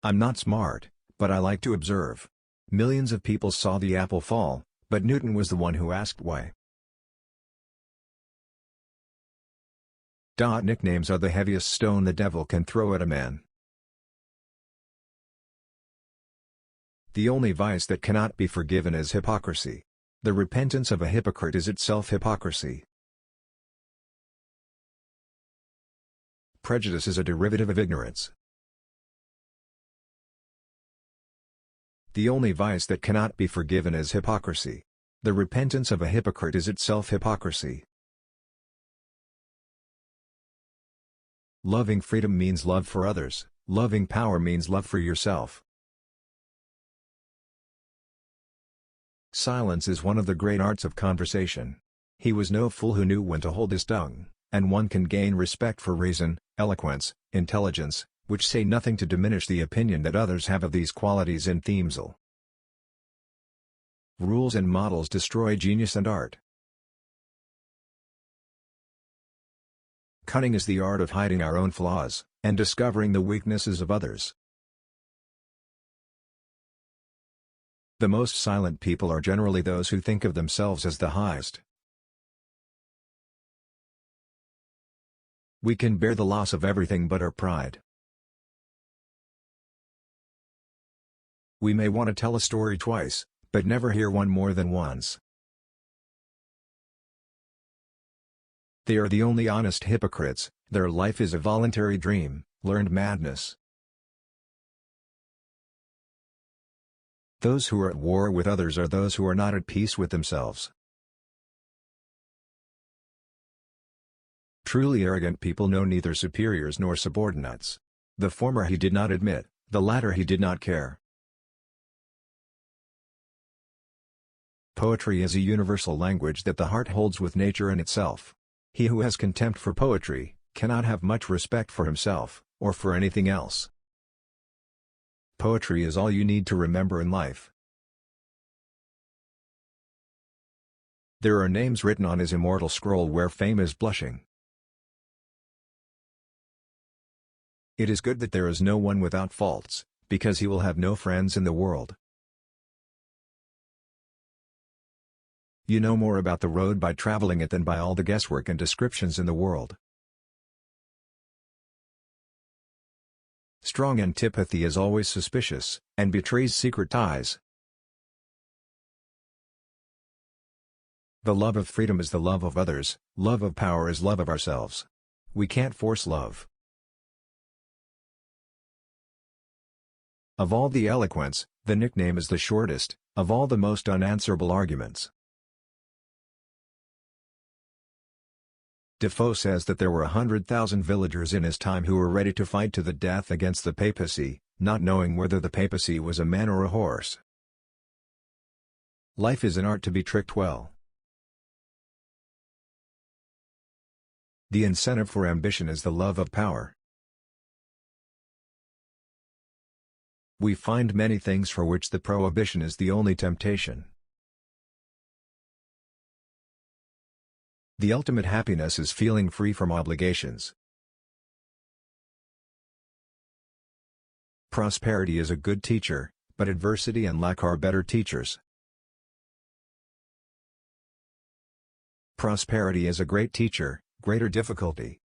I'm not smart, but I like to observe. Millions of people saw the apple fall, but Newton was the one who asked why. Nicknames are the heaviest stone the devil can throw at a man. The only vice that cannot be forgiven is hypocrisy. The repentance of a hypocrite is itself hypocrisy. Prejudice is a derivative of ignorance. The only vice that cannot be forgiven is hypocrisy. The repentance of a hypocrite is itself hypocrisy. Loving freedom means love for others, loving power means love for yourself. Silence is one of the great arts of conversation. He was no fool who knew when to hold his tongue, and one can gain respect for reason, eloquence, intelligence, which say nothing to diminish the opinion that others have of these qualities in Thiemsel. Rules and models destroy genius and art. Cunning is the art of hiding our own flaws, and discovering the weaknesses of others. The most silent people are generally those who think of themselves as the highest. We can bear the loss of everything but our pride. We may want to tell a story twice, but never hear one more than once. They are the only honest hypocrites, their life is a voluntary dream, learned madness. Those who are at war with others are those who are not at peace with themselves. Truly arrogant people know neither superiors nor subordinates. The former he did not admit, the latter he did not care. Poetry is a universal language that the heart holds with nature and itself. He who has contempt for poetry, cannot have much respect for himself, or for anything else. Poetry is all you need to remember in life. There are names written on his immortal scroll where fame is blushing. It is good that there is no one without faults, because he will have no friends in the world. You know more about the road by traveling it than by all the guesswork and descriptions in the world. Strong antipathy is always suspicious, and betrays secret ties. The love of freedom is the love of others, love of power is love of ourselves. We can't force love. Of all the eloquence, the nickname is the shortest, of all the most unanswerable arguments. Defoe says that there were 100,000 villagers in his time who were ready to fight to the death against the papacy, not knowing whether the papacy was a man or a horse. Life is an art to be tricked well. The incentive for ambition is the love of power. We find many things for which the prohibition is the only temptation. The ultimate happiness is feeling free from obligations. Prosperity is a good teacher, but adversity and lack are better teachers. Prosperity is a great teacher, greater difficulty,